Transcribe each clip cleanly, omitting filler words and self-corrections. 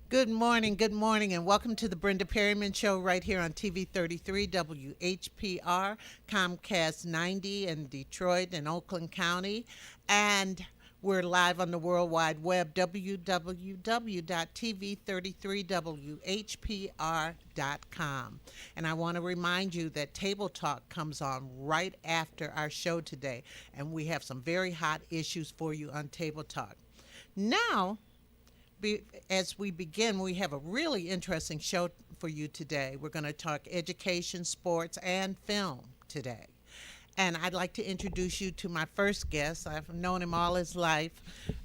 good morning, and welcome to the Brenda Perryman Show right here on TV 33 WHPR, Comcast 90 in Detroit and Oakland County. And we're live on the World Wide Web, www.tv33whpr.com. And I want to remind you that Table Talk comes on right after our show today, and we have some very hot issues for you on Table Talk. Now, as we begin, we have a really interesting show for you today. We're going to talk education, sports, and film today. And I'd like to introduce you to my first guest. I've known him all his life,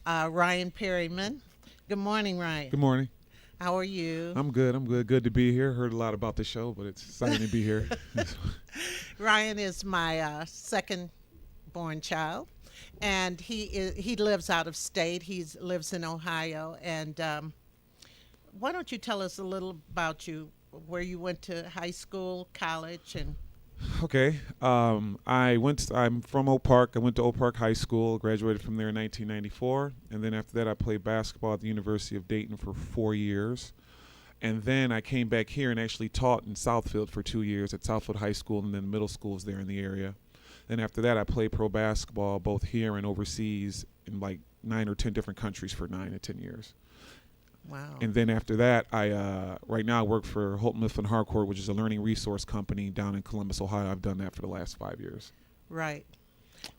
Ryan Perryman. Good morning, Ryan. Good morning. How are you? I'm good. I'm good. Good to be here. Heard a lot about the show, but it's exciting to be here. Ryan is my second born child, and he lives out of state. He lives in Ohio. And why don't you tell us a little about you, where you went to high school, college, and Okay. I'm from Oak Park. I went to Oak Park High School, graduated from there in 1994. And then after that, I played basketball at the University of Dayton for 4 years. And then I came back here and actually taught in Southfield for 2 years at Southfield High School, and then middle schools there in the area. Then after that, I played pro basketball both here and overseas in like 9 or 10 different countries for 9 to 10 years. wow. And then after that, I right now I work for Holton Mifflin Harcourt, which is a learning resource company down in Columbus, Ohio. I've done that for the last 5 years. Right.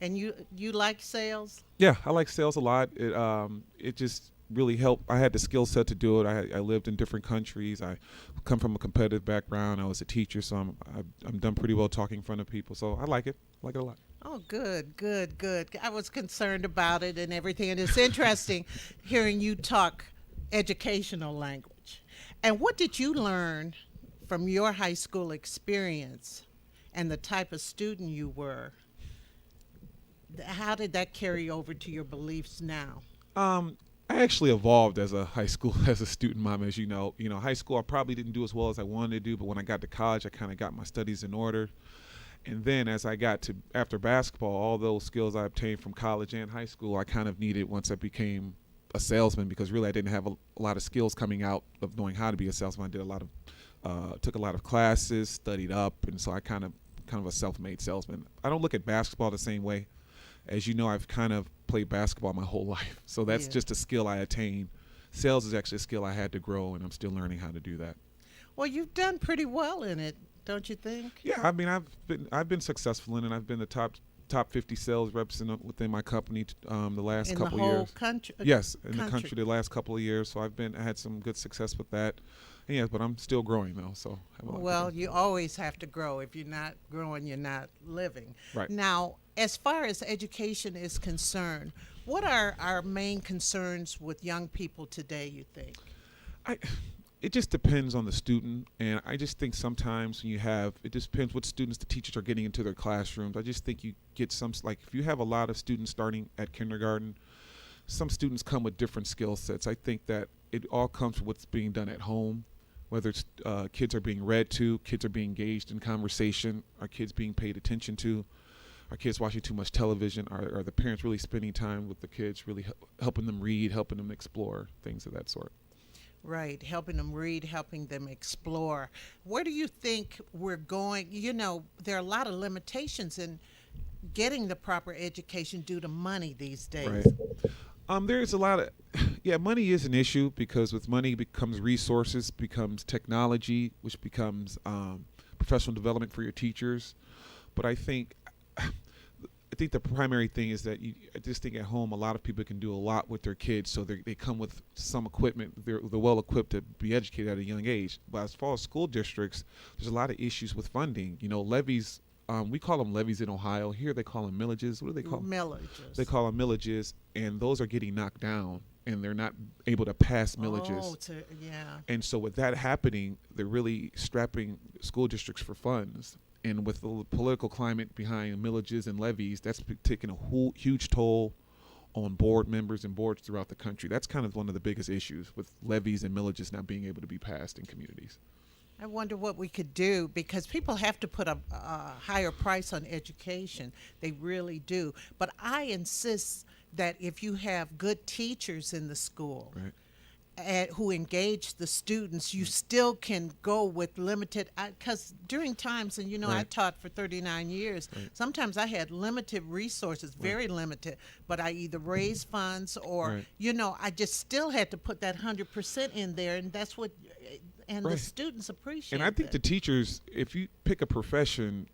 And you like sales? Yeah, I like sales a lot. It just really helped. I had the skill set to do it. I lived in different countries. I come from a competitive background. I was a teacher, so I'm done pretty well talking in front of people. So I like it. I like it a lot. Oh, good, good, good. I was concerned about it and everything, and it's interesting hearing you talk educational language. And what did you learn from your high school experience and the type of student you were? How did that carry over to your beliefs now? I actually evolved as a high school as a student mom, as you know. High school I probably didn't do as well as I wanted to do, but when I got to college, I kind of got my studies in order. And then as I got to after basketball, all those skills I obtained from college and high school, I kind of needed once I became a salesman, because really I didn't have a lot of skills coming out of knowing how to be a salesman. I did took a lot of classes, studied up, and so I kind of a self-made salesman. I don't look at basketball the same way. As you know, I've kind of played basketball my whole life, so that's Yeah. just a skill I attained. Sales is actually a skill I had to grow, and I'm still learning how to do that. Well, you've done pretty well in it, don't you think? Yeah, I mean, I've been successful in it. I've been the top 50 sales reps within my company the last In the couple whole years. country? Yes, in the country the last couple of years. So I had some good success with that. And yes, but I'm still growing though. So I have a lot to Well, do. you always have to grow. If you're not growing, you're not living. Right. Now, as far as education is concerned, what are our main concerns with young people today, you think? I it just depends on the student, and I just think sometimes when it just depends what students the teachers are getting into their classrooms. I just think you get like if you have a lot of students starting at kindergarten, some students come with different skill sets. I think that it all comes from what's being done at home, whether it's kids are being read to, kids are being engaged in conversation, are kids being paid attention to, are kids watching too much television, are the parents really spending time with the kids, really helping them read, helping them explore, things of that sort. Right, helping them read, helping them explore. Where do you think we're going? There are a lot of limitations in getting the proper education due to money these days. Right. There's a lot of, yeah, money is an issue, because with money becomes resources, becomes technology, which becomes professional development for your teachers. But I think the primary thing is that I just think at home a lot of people can do a lot with their kids, so they come with some equipment. They're well equipped to be educated at a young age. But as far as school districts, there's a lot of issues with funding. Levies. We call them levies in Ohio. Here they call them millages. What do they call them? Millages. They call them millages, and those are getting knocked down, and they're not able to pass millages. Yeah. And so with that happening, they're really strapping school districts for funds. And with the political climate behind millages and levies, that's taking a huge toll on board members and boards throughout the country. That's kind of one of the biggest issues with levies and millages not being able to be passed in communities. I wonder what we could do, because people have to put a higher price on education. They really do. But I insist that if you have good teachers in the school, Right. who engage the students, you still can go with limited, because during times, and I Right. taught for 39 years, Right. sometimes I had limited resources, Right. very limited, but I either raised funds or, Right. I just still had to put that 100% in there, and that's what, and the Right. students appreciate And I think that. the teachers, if you pick a profession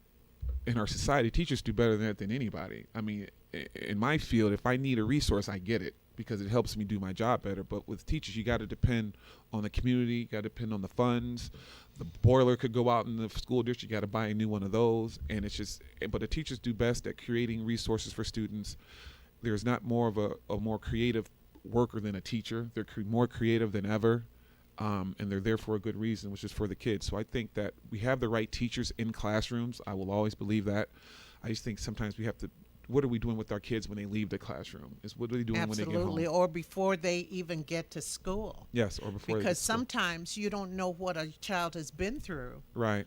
in our society, teachers do better than that than anybody. I mean, in my field, if I need a resource, I get it because it helps me do my job better. But with teachers, you got to depend on the community, you got to depend on the funds. The boiler could go out in the school district, you got to buy a new one of those. And it's just, but the teachers do best at creating resources for students. There's not more of a more creative worker than a teacher. They're more creative than ever. And they're there for a good reason, which is for the kids. So I think that we have the right teachers in classrooms. I will always believe that. I just think sometimes we have to, what are we doing with our kids when they leave the classroom? Is what are they doing when they get Absolutely, home? or before they even get to school. Yes, or before they get Because to school. sometimes you don't know what a child has been through. Right.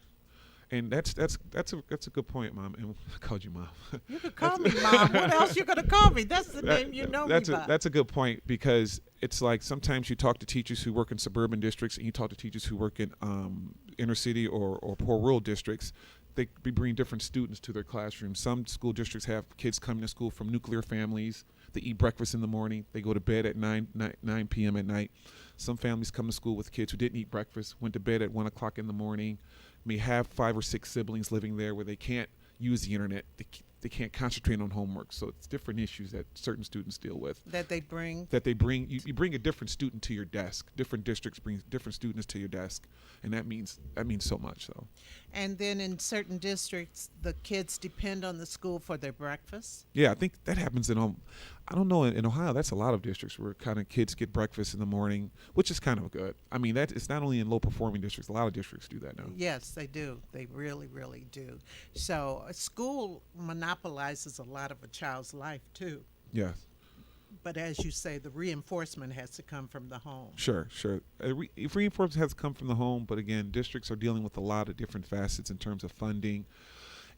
And that's a good point, Mom. And I called you Mom. You could call me Mom. What else you gonna call me? That's the name you know that's me a, by. That's a good point because it's like sometimes you talk to teachers who work in suburban districts and you talk to teachers who work in inner city or poor rural districts. They bring different students to their classrooms. Some school districts have kids coming to school from nuclear families. They eat breakfast in the morning. They go to bed at 9 p.m. at night. Some families come to school with kids who didn't eat breakfast, went to bed at 1 o'clock in the morning, may have 5 or 6 siblings living there where they can't use the internet. They can't concentrate on homework. So it's different issues that certain students deal with. That they bring. That they bring, you bring a different student to your desk. Different districts bring different students to your desk, and that means so much. So, And then in certain districts, the kids depend on the school for their breakfast. yeah, I think that happens in I don't know, in Ohio. That's a lot of districts where kind of kids get breakfast in the morning, which is kind of good. I mean, that it's not only in low performing districts. A lot of districts do that now. Yes, they do. They really, really do. So a school monopolizes a lot of a child's life too. Yes. But as you say, the reinforcement has to come from the home. Sure. Reinforcement has come from the home, but again, districts are dealing with a lot of different facets in terms of funding.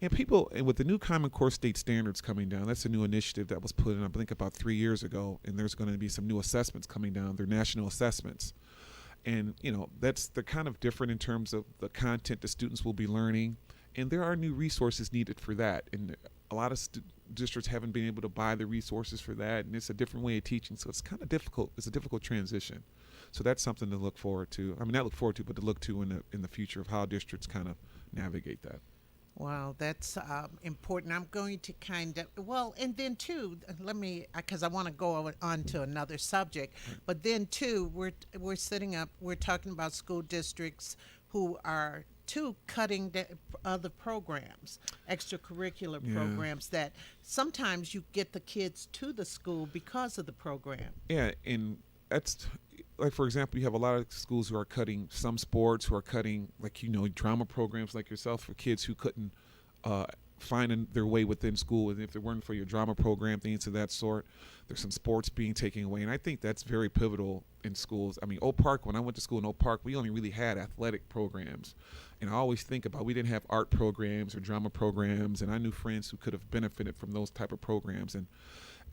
And with the new Common Core state standards coming down, that's a new initiative that was put in, I think, about 3 years ago. And there's going to be some new assessments coming down. They're national assessments. And, they're kind of different in terms of the content the students will be learning. And there are new resources needed for that. And a lot of districts haven't been able to buy the resources for that. And it's a different way of teaching. So it's kind of difficult. It's a difficult transition. So that's something to look forward to. I mean, not look forward to, but to look to in the future of how districts kind of navigate that. Wow, that's important. I'm going to and then too, let me, because I want to go on to another subject, but then too, we're talking about school districts who are too cutting the other programs, extracurricular programs that sometimes you get the kids to the school because of the program. Yeah, and that's like, for example, you have a lot of schools who are cutting some sports, who are cutting drama programs like yourself for kids who couldn't find their way within school, and if it weren't for your drama program, things of that sort. There's some sports being taken away, and I think that's very pivotal in schools. I mean, Oak Park, when I went to school in Oak Park, we only really had athletic programs, and I always think about, we didn't have art programs or drama programs, and I knew friends who could have benefited from those type of programs. And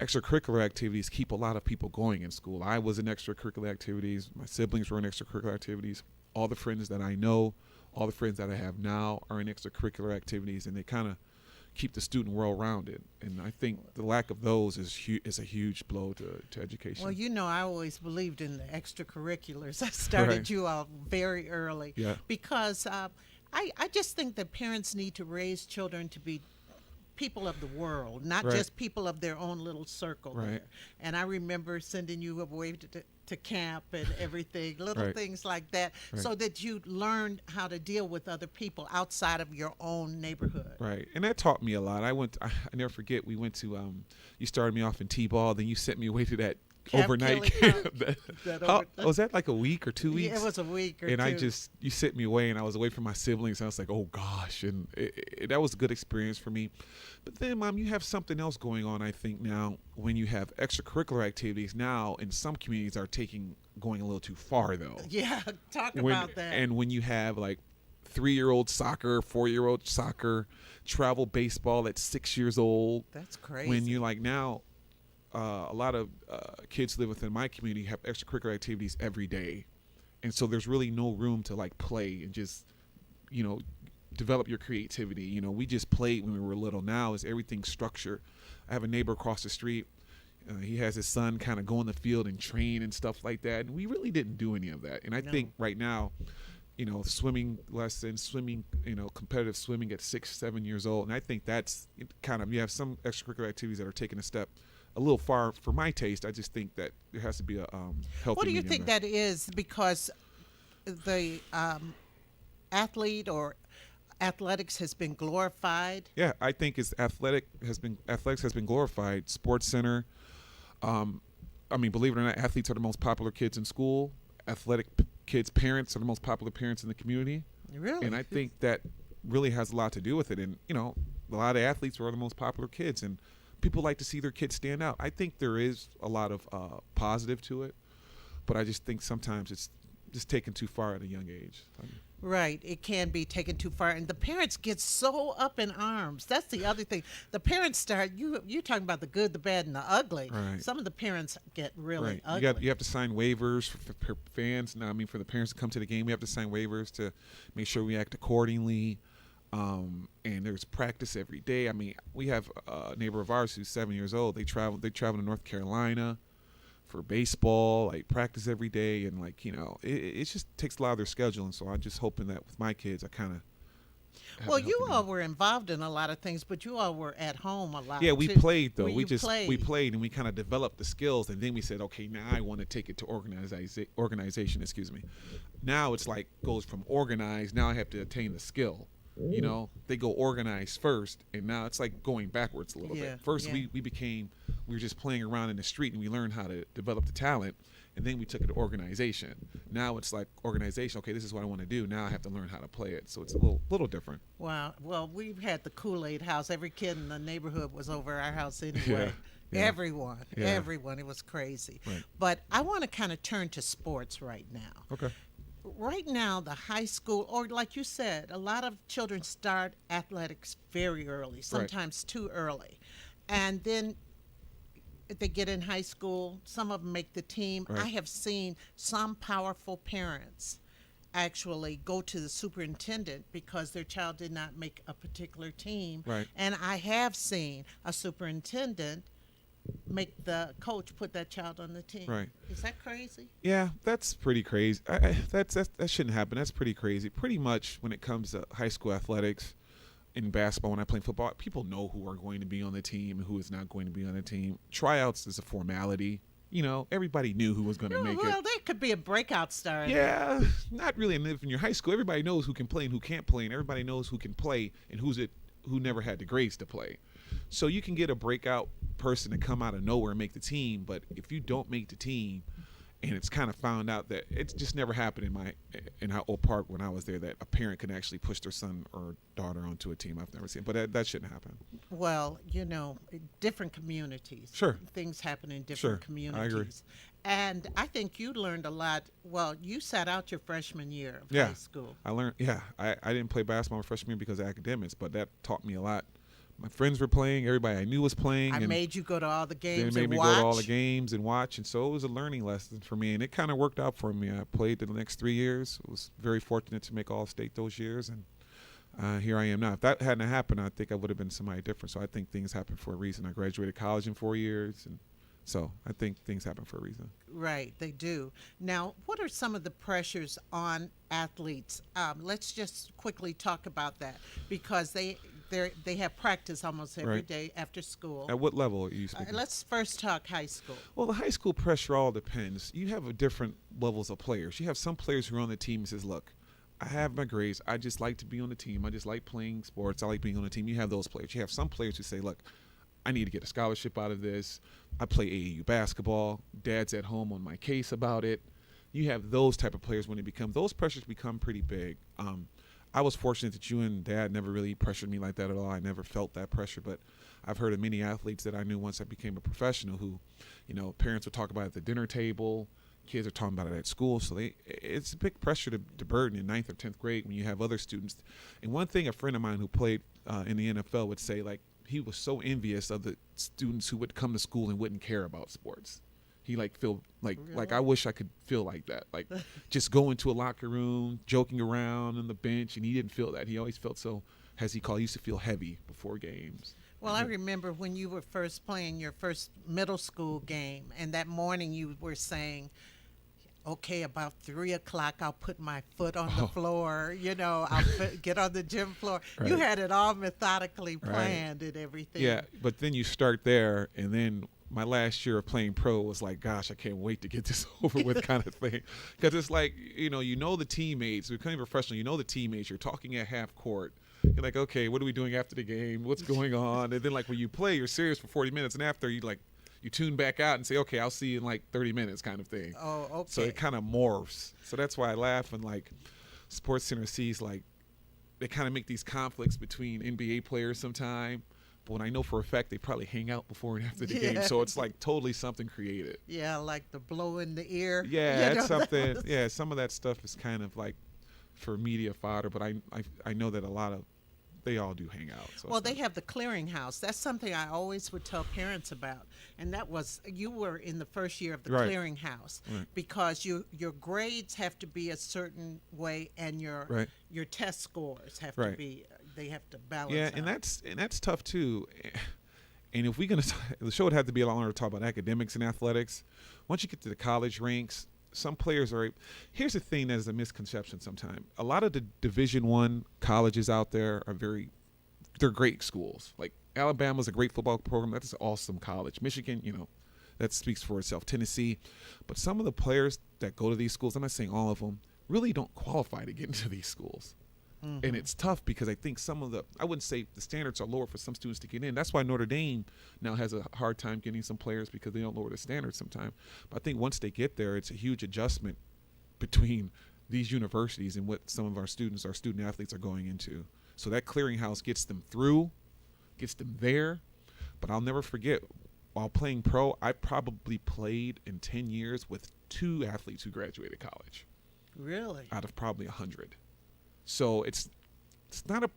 extracurricular activities keep a lot of people going in school. I was in extracurricular activities. My siblings were in extracurricular activities. All the friends that I know, all the friends that I have now are in extracurricular activities, and they kind of keep the student well-rounded. And I think the lack of those is a huge blow to education. Well, I always believed in the extracurriculars. I started Right. you out very early Yeah. because I just think that parents need to raise children to be people of the world, not Right. just people of their own little circle. Right. There. And I remember sending you away to camp and everything, little Right. things like that, Right. so that you learned how to deal with other people outside of your own neighborhood. Right, and that taught me a lot. I never forget, we went to, you started me off in T-ball, then you sent me away to that Camp overnight Kelly camp. That Was that like a week or 2 weeks? Yeah, it was a week or and two. you sent me away, and I was away from my siblings, and I was like, oh gosh, and that was a good experience for me. But then, Mom, you have something else going on, I think, now, when you have extracurricular activities now, in some communities are going a little too far, though. Yeah, talk about that. And when you have like 3-year-old soccer, 4-year-old soccer, travel baseball at 6 years old. That's crazy. When you're like, now a lot of kids who live within my community have extracurricular activities every day, and so there's really no room to like play and just, you know, develop your creativity. You know, we just played when we were little. Now is everything structured. I have a neighbor across the street. He has his son kind of go in the field and train and stuff like that, and we really didn't do any of that. And I think right now, you know, swimming lessons, swimming, you know, competitive swimming at 6, 7 years old, and I think that's kind of, you have some extracurricular activities that are taking a step a little far for my taste. I just think that there has to be a healthy. What do you think that is? Because the athlete or athletics has been glorified. Yeah, I think athletics has been glorified. Sports Center. I mean, believe it or not, athletes are the most popular kids in school. Athletic kids' parents are the most popular parents in the community. Really? And I think that really has a lot to do with it. And, you know, a lot of athletes are the most popular kids, and people like to see their kids stand out. I think there is a lot of positive to it, but I just think sometimes it's just taken too far at a young age. Right. It can be taken too far. And the parents get so up in arms. That's the other thing. The parents start, you're talking about the good, the bad, and the ugly. Right. Some of the parents get really right. ugly. You have to sign waivers for fans. Now, I mean, for the parents to come to the game, we have to sign waivers to make sure we act accordingly. And there's practice every day. I mean, we have a neighbor of ours who's 7 years old. They travel to North Carolina for baseball, like practice every day, and like, you know, it just takes a lot of their schedule. And so I'm just hoping that with my kids, I kind of. Well, you all were involved in a lot of things, but you all were at home a lot. Yeah, we too. played though. Well, We played and we kind of developed the skills, and then we said, okay, now I want to take it to organization. Excuse me. Now it's like goes from organized. Now I have to attain the skill. You know, they go organized first, and now it's like going backwards a little bit. First, we were just playing around in the street, and we learned how to develop the talent, and then we took it to organization. Now it's like organization. Okay, this is what I want to do. Now I have to learn how to play it. So it's a little different. Wow. Well, we've had the Kool-Aid house. Every kid in the neighborhood was over our house anyway. Yeah. Everyone. It was crazy. Right. But I want to kind of turn to sports right now. Okay. Right now, the high school, or like you said, a lot of children start athletics very early, sometimes too early. And then if they get in high school, some of them make the team. Right. I have seen some powerful parents actually go to the superintendent because their child did not make a particular team. Right. And I have seen a superintendent make the coach put that child on the team. Right. Is that crazy? Yeah, that's pretty crazy. That shouldn't happen. That's pretty crazy. Pretty much when it comes to high school athletics, in basketball, when I play football, people know who are going to be on the team and who is not going to be on the team. Tryouts is a formality. You know, everybody knew who was going to make it. Well, there could be a breakout star. Yeah, not really. And if in your high school, everybody knows who can play and who can't play, and everybody knows who can play and who never had the grades to play. So you can get a breakout person to come out of nowhere and make the team, but if you don't make the team, and it's kind of found out that it's just never happened in Oak Park when I was there, that a parent can actually push their son or daughter onto a team. I've never seen, but that shouldn't happen. Well, you know, different communities. Sure. Things happen in different communities. I agree. And I think you learned a lot. Well, you sat out your freshman year of high school. I learned. Yeah, I didn't play basketball my freshman year because of academics, but that taught me a lot. My friends were playing. Everybody I knew was playing. I made you go to all the games They made and me watch. go to all the games and watch, and so it was a learning lesson for me, and it kind of worked out for me. I played the next 3 years. I was very fortunate to make All-State those years, and here I am now. If that hadn't happened, I think I would have been somebody different. So I think things happen for a reason. I graduated college in 4 years, and so I think things happen for a reason. Right, they do. Now, what are some of the pressures on athletes? Let's just quickly talk about that, because they have practice almost every day after school. At what level are you speaking? Let's first talk high school. Well, the high school pressure all depends. You have different levels of players. You have some players who are on the team and says, look, I have my grades. I just like to be on the team. I just like playing sports. I like being on the team. You have those players. You have some players who say, look, I need to get a scholarship out of this. I play AAU basketball. Dad's at home on my case about it. You have those type of players those pressures become pretty big. I was fortunate that you and Dad never really pressured me like that at all. I never felt that pressure, but I've heard of many athletes that I knew once I became a professional who, you know, parents would talk about it at the dinner table, kids are talking about it at school. So it's a big pressure to burden in 9th or 10th grade when you have other students. And one thing a friend of mine who played in the NFL would say, like, he was so envious of the students who would come to school and wouldn't care about sports. He feel like I wish I could feel like that. Like just go into a locker room, joking around on the bench, and he didn't feel that. He always felt so, as he used to feel heavy before games. Well, I remember when you were first playing your first middle school game, and that morning you were saying, okay, about 3 o'clock, I'll put my foot on the floor, I'll get on the gym floor. Right. You had it all methodically planned and everything. Yeah, but then you start there, and then my last year of playing pro was like, gosh, I can't wait to get this over with kind of thing. Because it's like, the teammates, becoming professional, the teammates, you're talking at half court. You're like, okay, what are we doing after the game? What's going on? And then when you play, you're serious for 40 minutes, and after you tune back out and say, okay, I'll see you in 30 minutes kind of thing. Oh, okay. So it kind of morphs. So that's why I laugh when Sports Center sees they kind of make these conflicts between NBA players sometime. But when I know for a fact they probably hang out before and after the game. So it's totally something created. Yeah, like the blow in the ear. Yeah, it's something. Yeah, some of that stuff is kind of for media fodder. But I know that they all do hang out. So well, they have the clearinghouse. That's something I always would tell parents about. And that was, you were in the first year of the clearinghouse because your grades have to be a certain way, and your test scores have to be, they have to balance out. And that's tough too. And if we're going to, the show would have to be a lot longer to talk about academics and athletics. Once you get to the college ranks, some players here's the thing that is a misconception sometimes. A lot of the Division I colleges out there they're great schools. Like Alabama's a great football program. That's an awesome college. Michigan, that speaks for itself. Tennessee. But some of the players that go to these schools, I'm not saying all of them, really don't qualify to get into these schools. Mm-hmm. And it's tough because I think I wouldn't say the standards are lower for some students to get in. That's why Notre Dame now has a hard time getting some players because they don't lower the standards sometimes. But I think once they get there, it's a huge adjustment between these universities and what some of our student athletes are going into. So that clearinghouse gets them through, gets them there. But I'll never forget, while playing pro, I probably played in 10 years with 2 athletes who graduated college. Really? Out of probably 100. So it's not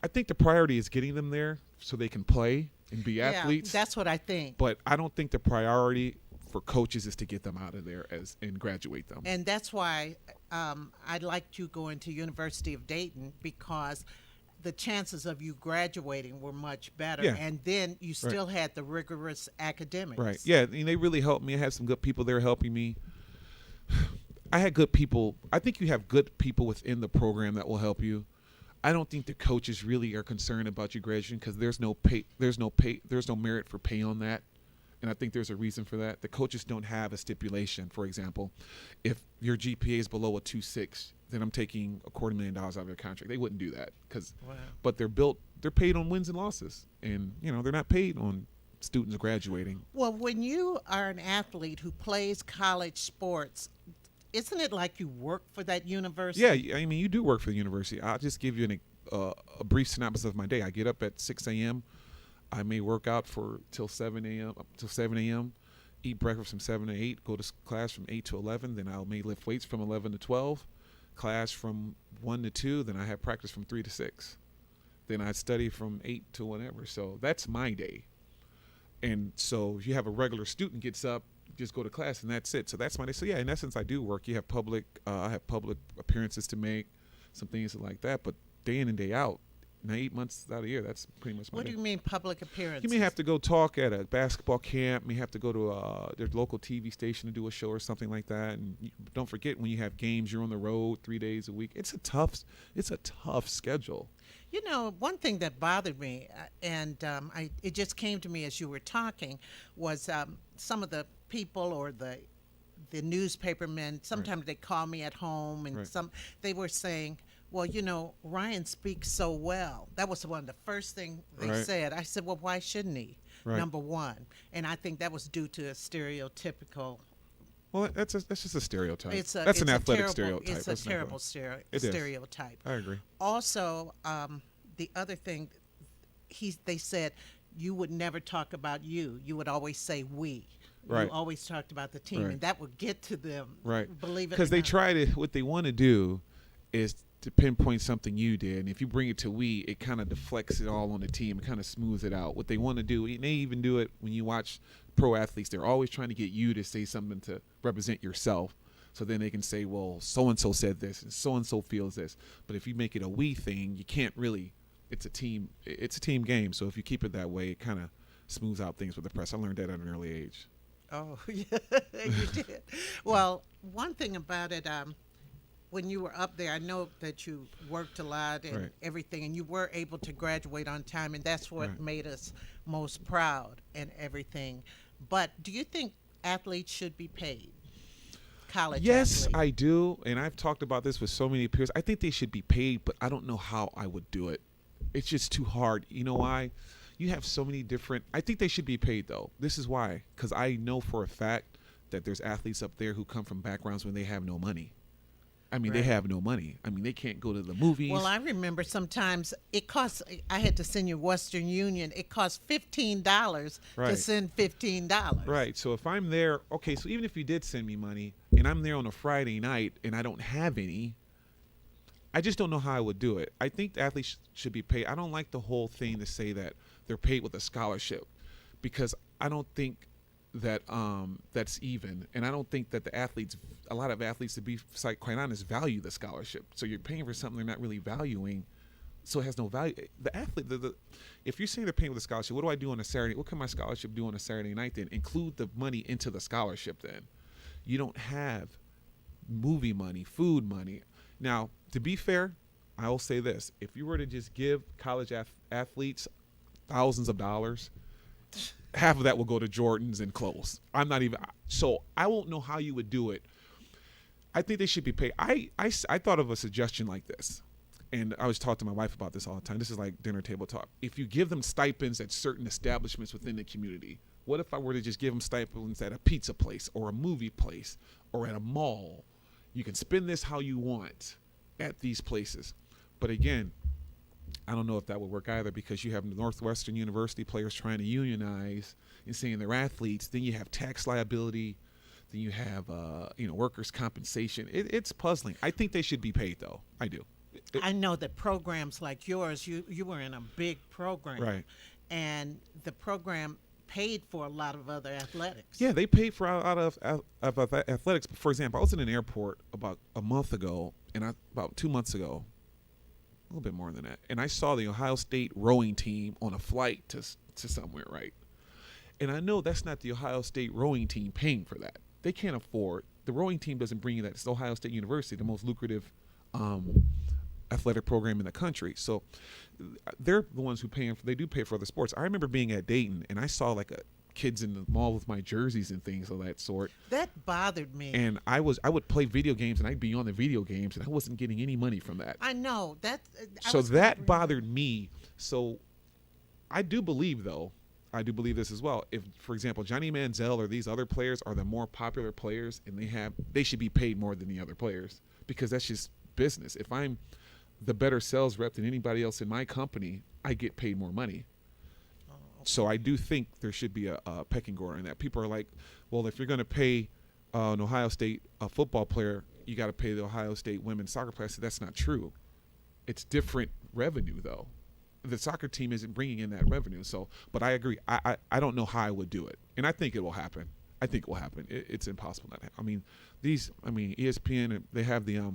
I think the priority is getting them there so they can play and be athletes. That's what I think. But I don't think the priority for coaches is to get them out of there and graduate them. And that's why I'd like you going to University of Dayton, because the chances of you graduating were much better. Yeah. And then you still had the rigorous academics. Right. Yeah, I mean, they really helped me. I had some good people there helping me. I had good people. I think you have good people within the program that will help you. I don't think the coaches really are concerned about you graduating because there's no merit for pay on that. And I think there's a reason for that. The coaches don't have a stipulation. For example, if your GPA is below a 2.6, then I'm taking $250,000 out of your contract. They wouldn't do that but they're paid on wins and losses, and they're not paid on students graduating. Well, when you are an athlete who plays college sports, isn't it like you work for that university? Yeah, I mean, you do work for the university. I'll just give you a brief synopsis of my day. I get up at 6 a.m. I may work out till 7 a.m., eat breakfast from 7 to 8, go to class from 8 to 11, then I may lift weights from 11 to 12, class from 1 to 2, then I have practice from 3 to 6. Then I study from 8 to whatever. So that's my day. And so if you have a regular student gets up, just go to class and that's it. So that's my day. So yeah, in essence, I do work. You have I have public appearances to make, some things like that. But day in and day out, 8 months out of the year, that's pretty much my What day. do you mean public appearances? You may have to go talk at a basketball camp. You may have to go to their local TV station to do a show or something like that. And don't forget, when you have games, you're on the road 3 days a week. It's a tough schedule. One thing that bothered me, and it just came to me as you were talking, was some of the people or the newspaper men. Sometimes they call me at home, and they were saying, well, Ryan speaks so well. That was one of the first things they said. I said, well, why shouldn't he? Number one. And I think that was due to a stereotypical. Well, that's just a stereotype. It's an athletic stereotype. It's a terrible stereotype. I agree. Also, the other thing, they said you would never talk about you. You would always say we. Right. You always talked about the team, and that would get to them. Right. Believe it or not. Because they try to, what they want to do is to pinpoint something you did, and if you bring it to we, it kind of deflects it all on the team. It kind of smooths it out. What they want to do, and they even do it when you watch pro athletes. They're always trying to get you to say something to represent yourself, so then they can say, well, so and so said this, and so feels this. But if you make it a we thing, you can't really. It's a team. It's a team game. So if you keep it that way, it kind of smooths out things with the press. I learned that at an early age. Oh, yeah, you did. Well, one thing about it, when you were up there, I know that you worked a lot and Right. everything, and you were able to graduate on time, and that's what Right. made us most proud and everything. But do you think athletes should be paid? College Yes, athletes? I do, and I've talked about this with so many peers. I think they should be paid, but I don't know how I would do it. It's just too hard. You know why? You have so many different. I think they should be paid though. This is why, because I know for a fact that there's athletes up there who come from backgrounds when they have no money. I mean, they Right. have no money. I mean, they can't go to the movies. Well, I remember sometimes it costs. I had to send you Western Union. It costs $15 to Right. send $15. Right. So if I'm there, okay, so even if you did send me money and I'm there on a Friday night and I don't have any, I just don't know how I would do it. I think the athletes should be paid. I don't like the whole thing to say that they're paid with a scholarship, because I don't think that that's even, and I don't think that a lot of athletes, to be quite honest, value the scholarship. So you're paying for something they're not really valuing, so it has no value. The athlete, if you're saying they're paying with a scholarship, what do I do on a Saturday? What can my scholarship do on a Saturday night? Then include the money into the scholarship. Then you don't have movie money, food money. Now, to be fair, I will say this: if you were to just give college athletes thousands of dollars, half of that will go to Jordans and clothes. I'm not even, so I won't know how you would do it. I think they should be paid. I thought of a suggestion like this, and I was talking to my wife about this all the time. This is like dinner table talk. If you give them stipends at certain establishments within the community, what if I were to just give them stipends at a pizza place or a movie place or at a mall? You can spend this how you want at these places. But again, I don't know if that would work either, because you have Northwestern University players trying to unionize and saying they're athletes. Then you have tax liability. Then you have workers' compensation. It's puzzling. I think they should be paid, though. I do. I know that programs like yours, you were in a big program, Right. and the program paid for a lot of other athletics. Yeah, they pay for out of athletics. For example, I was in an airport about a month ago, and about 2 months ago, a little bit more than that, and I saw the Ohio State rowing team on a flight to somewhere, right? And I know that's not the Ohio State rowing team paying for that. They can't afford. The rowing team doesn't bring you that. It's Ohio State University, the most lucrative athletic program in the country. So they're the ones who they do pay for other sports. I remember being at Dayton, and I saw like kids in the mall with my jerseys and things of that sort. That bothered me. And I would play video games, and I'd be on the video games, and I wasn't getting any money from that. I know that. So that bothered me. So I do believe, though, I do believe this as well. If, for example, Johnny Manziel or these other players are the more popular players, and they should be paid more than the other players, because that's just business. If I'm the better sales rep than anybody else in my company, I get paid more money. So I do think there should be a pecking order in that. People are like, well, if you're going to pay an Ohio State football player, you got to pay the Ohio State women's soccer player. So that's not true. It's different revenue, though. The soccer team isn't bringing in that revenue. So, but I agree. I don't know how I would do it, and I think it will happen. I think it will happen. It's impossible not to happen. ESPN, they have the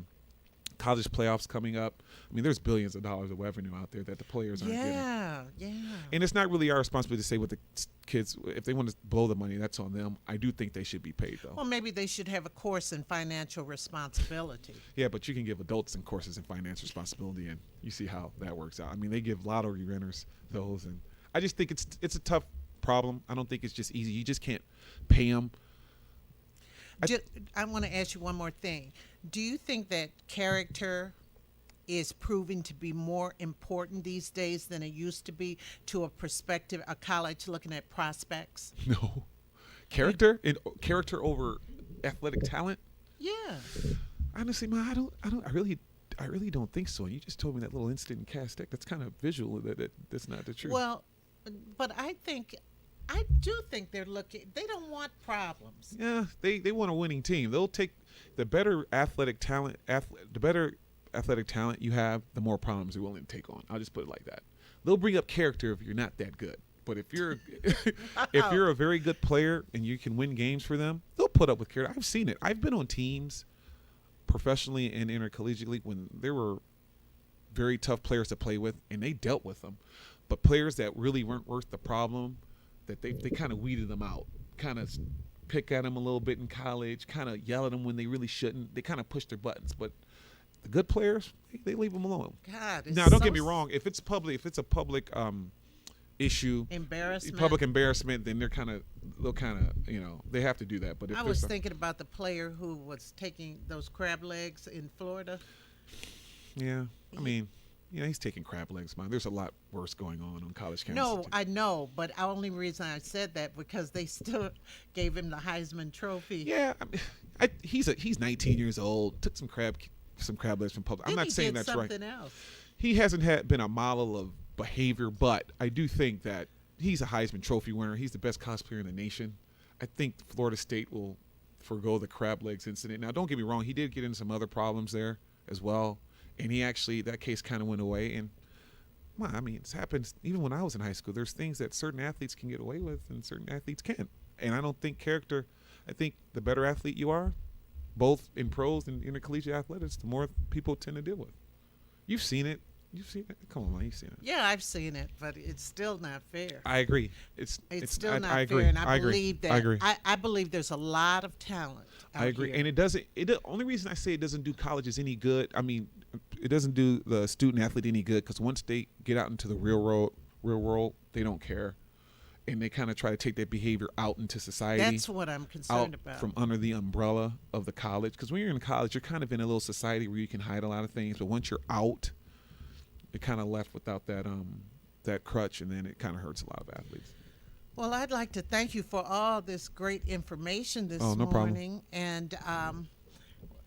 college playoffs coming up. I mean, there's billions of dollars of revenue out there that the players aren't getting. Yeah. And it's not really our responsibility to say what the kids, if they want to blow the money, that's on them. I do think they should be paid, though. Well, maybe they should have a course in financial responsibility. Yeah, but you can give adults some courses in financial responsibility, and you see how that works out. I mean, they give lottery winners those, and I just think it's a tough problem. I don't think it's just easy. You just can't pay them. I want to ask you one more thing. Do you think that character is proving to be more important these days than it used to be to a college looking at prospects? No. Character over athletic talent? Yeah. Honestly, man, I really don't think so. You just told me that little incident in Cass Tech. That's kind of visual. That's not the truth. Well, but I do think they don't want problems. Yeah, they want a winning team. They'll take the better athletic talent, the better athletic talent you have, the more problems you're willing to take on. I'll just put it like that. They'll bring up character if you're not that good. But if you're if you're a very good player and you can win games for them, they'll put up with character. I've seen it. I've been on teams professionally and intercollegiately when there were very tough players to play with, and they dealt with them. But players that really weren't worth the problem, that they kind of weeded them out, kind of pick at them a little bit in college, kind of yell at them when they really shouldn't. They kind of push their buttons. But the good players, they leave them alone. God, now, don't get me wrong. If it's a public issue, public embarrassment, then they'll kind of, they have to do that. But if I was thinking about the player who was taking those crab legs in Florida. Yeah, I mean, he's taking crab legs, man. There's a lot worse going on college campuses. No, I know, but the only reason I said that because they still gave him the Heisman Trophy. Yeah, I mean, he's 19 years old. Took some crab legs from public. I'm not saying that's right. Else. He hasn't been a model of behavior, but I do think that he's a Heisman Trophy winner. He's the best college player in the nation. I think Florida State will forgo the crab legs incident. Now, don't get me wrong. He did get into some other problems there as well. And that case kind of went away. And, well, I mean, it's happened even when I was in high school. There's things that certain athletes can get away with and certain athletes can't. And I don't think I think the better athlete you are, both in pros and intercollegiate athletics, the more people tend to deal with. You've seen it. Come on, man, you've seen it. Yeah, I've seen it, but it's still not fair. I agree. It's still not I fair, agree. and I believe that. I agree. I believe there's a lot of talent out I agree, here. and it doesn't. The only reason I say it doesn't do colleges any good. I mean, it doesn't do the student athlete any good because once they get out into the real world, they don't care, and they kind of try to take that behavior out into society. That's what I'm concerned about. From under the umbrella of the college, because when you're in college, you're kind of in a little society where you can hide a lot of things, but once you're out, you're kind of left without that crutch, and then it kind of hurts a lot of athletes. Well, I'd like to thank you for all this great information this no morning, problem. And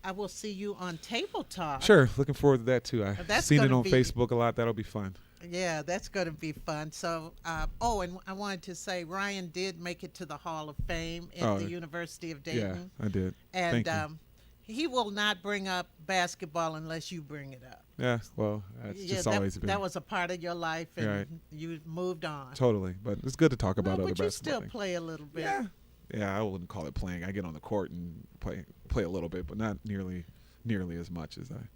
I will see you on Table Talk. Sure, looking forward to that too. I've seen it on Facebook a lot. That'll be fun. Yeah, that's going to be fun. So, and I wanted to say Ryan did make it to the Hall of Fame at the University of Dayton. Yeah, I did. And Thank you. He will not bring up basketball unless you bring it up. Yeah, well, that's just always been. That was a part of your life, and right. You moved on. Totally, but it's good to talk about other basketball But you still things. play a little bit. Yeah, I wouldn't call it playing. I get on the court and play a little bit, but not nearly as much as I.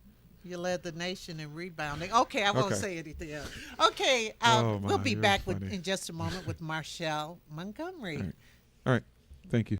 You led the nation in rebounding. Okay, I won't say anything else. Okay, we'll be back in just a moment with Marshall Montgomery. All right. Thank you.